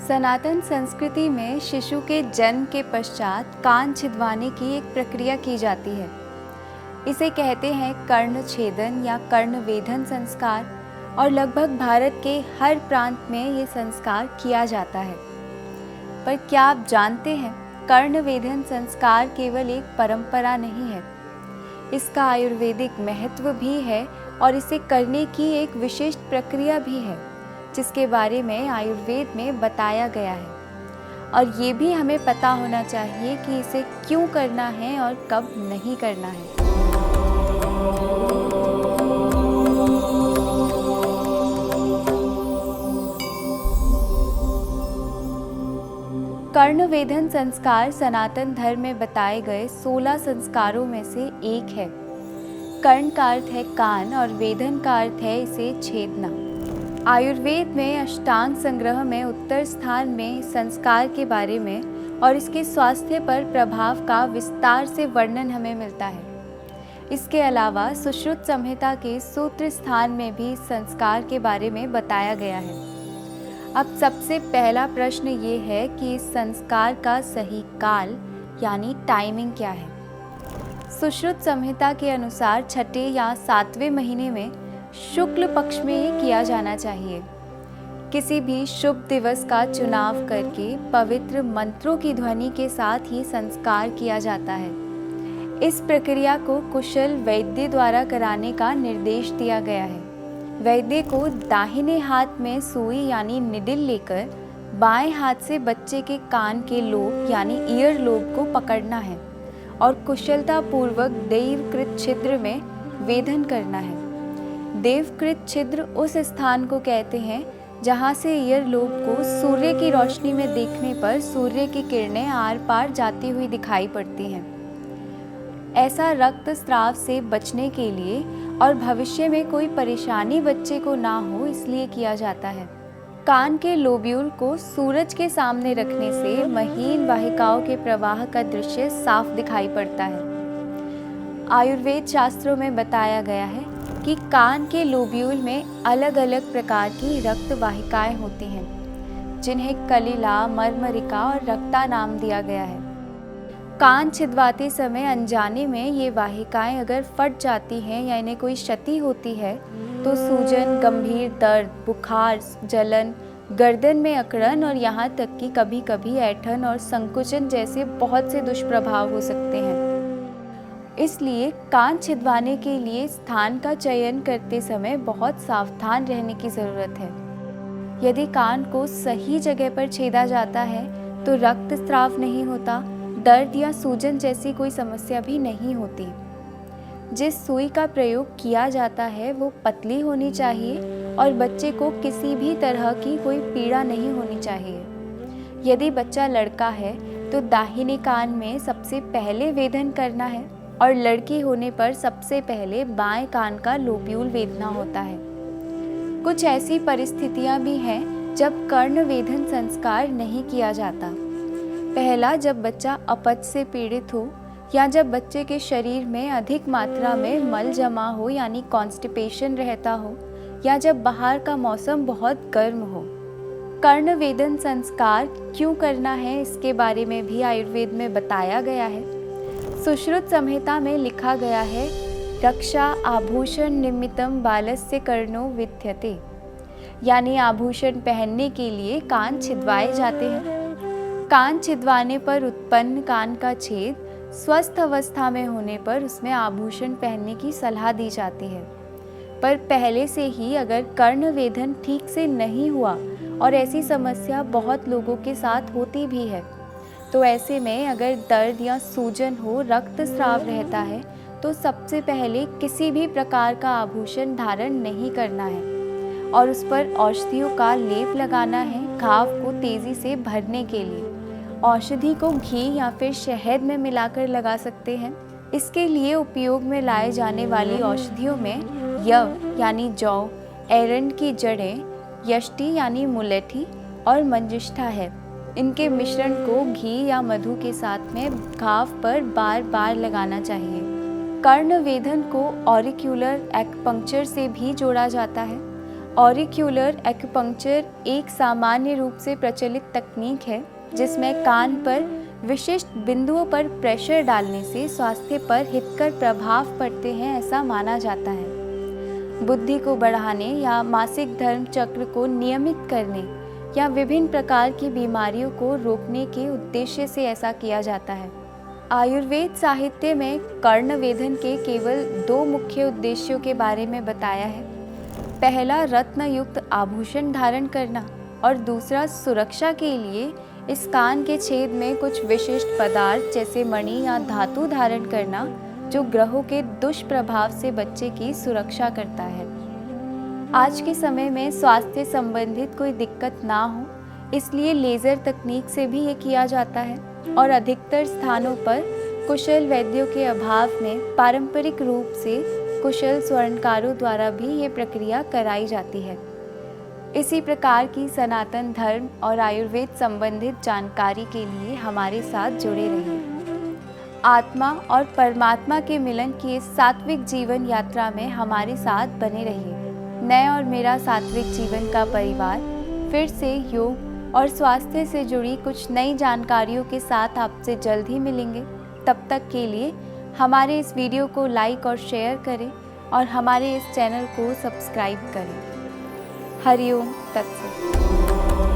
सनातन संस्कृति में शिशु के जन्म के पश्चात कान छिदवाने की एक प्रक्रिया की जाती है। इसे कहते हैं कर्ण छेदन या कर्ण वेधन संस्कार और लगभग भारत के हर प्रांत में ये संस्कार किया जाता है। पर क्या आप जानते हैं, कर्ण वेधन संस्कार केवल एक परंपरा नहीं है, इसका आयुर्वेदिक महत्व भी है और इसे करने की एक विशिष्ट प्रक्रिया भी है जिसके बारे में आयुर्वेद में बताया गया है। और ये भी हमें पता होना चाहिए कि इसे क्यों करना है और कब नहीं करना है। कर्ण वेधन संस्कार सनातन धर्म में बताए गए 16 संस्कारों में से एक है। कर्ण का अर्थ है कान और वेधन का अर्थ है इसे छेदना। आयुर्वेद में अष्टांग संग्रह में उत्तर स्थान में संस्कार के बारे में और इसके स्वास्थ्य पर प्रभाव का विस्तार से वर्णन हमें मिलता है। इसके अलावा सुश्रुत संहिता के सूत्र स्थान में भी संस्कार के बारे में बताया गया है। अब सबसे पहला प्रश्न ये है कि इस संस्कार का सही काल यानी टाइमिंग क्या है। सुश्रुत संहिता के अनुसार छठे या 7वें महीने में शुक्ल पक्ष में ये किया जाना चाहिए। किसी भी शुभ दिवस का चुनाव करके पवित्र मंत्रों की ध्वनि के साथ ही संस्कार किया जाता है। इस प्रक्रिया को कुशल वैद्य द्वारा कराने का निर्देश दिया गया है। वैद्य को दाहिने हाथ में सुई यानी निडिल लेकर बाएं हाथ से बच्चे के कान के लोब यानी ईयर लोब को पकड़ना है और कुशलता पूर्वक देवकृत छिद्र में वेधन करना है। देवकृत छिद्र उस स्थान को कहते हैं जहां से ईयर लोब को सूर्य की रोशनी में देखने पर सूर्य की किरणें आर पार जाती हुई दिखाई पड़ती हैं। ऐसा रक्तस्राव से बचने के लिए और भविष्य में कोई परेशानी बच्चे को ना हो इसलिए किया जाता है। कान के लोब्यूल को सूरज के सामने रखने से महीन वाहिकाओं के प्रवाह का दृश्य साफ दिखाई पड़ता है। आयुर्वेद शास्त्रों में बताया गया है कि कान के लोब्यूल में अलग अलग प्रकार की रक्त वाहिकाएं होती हैं, जिन्हें कलिला, मर्मरिका और रक्ता नाम दिया गया है। कान छिदवाते समय अनजाने में ये वाहिकाएं अगर फट जाती हैं या इन्हें कोई क्षति होती है तो सूजन, गंभीर दर्द, बुखार, जलन, गर्दन में अकड़न और यहाँ तक कि कभी कभी ऐंठन और संकुचन जैसे बहुत से दुष्प्रभाव हो सकते हैं। इसलिए कान छिदवाने के लिए स्थान का चयन करते समय बहुत सावधान रहने की ज़रूरत है। यदि कान को सही जगह पर छेदा जाता है तो रक्तस्राव नहीं होता, दर्द या सूजन जैसी कोई समस्या भी नहीं होती। जिस सुई का प्रयोग किया जाता है वो पतली होनी चाहिए और बच्चे को किसी भी तरह की कोई पीड़ा नहीं होनी चाहिए। यदि बच्चा लड़का है तो दाहिने कान में सबसे पहले वेधन करना है और लड़की होने पर सबसे पहले बाएं कान का लोब्यूल वेदना होता है। कुछ ऐसी परिस्थितियां भी हैं जब कर्ण वेधन संस्कार नहीं किया जाता। पहला, जब बच्चा अपच से पीड़ित हो या जब बच्चे के शरीर में अधिक मात्रा में मल जमा हो यानी कॉन्स्टिपेशन रहता हो या जब बाहर का मौसम बहुत गर्म हो। कर्ण वेधन संस्कार क्यों करना है इसके बारे में भी आयुर्वेद में बताया गया है। सुश्रुत संहिता में लिखा गया है, रक्षा आभूषण निमित्तम बालस्य कर्णो विद्यते, यानी आभूषण पहनने के लिए कान छिदवाए जाते हैं। कान छिदवाने पर उत्पन्न कान का छेद स्वस्थ अवस्था में होने पर उसमें आभूषण पहनने की सलाह दी जाती है। पर पहले से ही अगर कर्ण वेधन ठीक से नहीं हुआ और ऐसी समस्या बहुत लोगों के साथ होती भी है तो ऐसे में अगर दर्द या सूजन हो, रक्तस्राव रहता है तो सबसे पहले किसी भी प्रकार का आभूषण धारण नहीं करना है और उस पर औषधियों का लेप लगाना है घाव को तेज़ी से भरने के लिए। औषधि को घी या फिर शहद में मिलाकर लगा सकते हैं। इसके लिए उपयोग में लाए जाने वाली औषधियों में यव यानी जौ, एरंड की जड़ें, यष्टि यानी मुलेठी और मंजिष्ठा है। इनके मिश्रण को घी या मधु के साथ में घाव पर बार बार लगाना चाहिए। कर्ण वेधन को ऑरिक्यूलर एक्युपंक्चर से भी जोड़ा जाता है। ऑरिक्यूलर एक्यूपंक्चर एक सामान्य रूप से प्रचलित तकनीक है जिसमें कान पर विशिष्ट बिंदुओं पर प्रेशर डालने से स्वास्थ्य पर हितकर प्रभाव पड़ते हैं, ऐसा माना जाता है। बुद्धि को बढ़ाने या मासिक धर्म चक्र को नियमित करने या विभिन्न प्रकार की बीमारियों को रोकने के उद्देश्य से ऐसा किया जाता है। आयुर्वेद साहित्य में कर्णवेधन के केवल 2 मुख्य उद्देश्यों के बारे में बताया है। पहला रत्न युक्त आभूषण धारण करना और दूसरा सुरक्षा के लिए इस कान के छेद में कुछ विशिष्ट पदार्थ जैसे मणि या धातु धारण करना, जो ग्रहों के दुष्प्रभाव से बच्चे की सुरक्षा करता है। आज के समय में स्वास्थ्य संबंधित कोई दिक्कत ना हो, इसलिए लेज़र तकनीक से भी ये किया जाता है और अधिकतर स्थानों पर कुशल वैद्यों के अभाव में पारंपरिक रूप से कुशल स्वर्णकारों द्वारा भी ये प्रक्रिया कराई जाती है। इसी प्रकार की सनातन धर्म और आयुर्वेद संबंधित जानकारी के लिए हमारे साथ जुड़े रहिए। आत्मा और परमात्मा के मिलन की इस सात्विक जीवन यात्रा में हमारे साथ बने रहिए। मैं और मेरा सात्विक जीवन का परिवार फिर से योग और स्वास्थ्य से जुड़ी कुछ नई जानकारियों के साथ आपसे जल्द ही मिलेंगे। तब तक के लिए हमारे इस वीडियो को लाइक और शेयर करें और हमारे इस चैनल को सब्सक्राइब करें। हरि ओम तत्सत।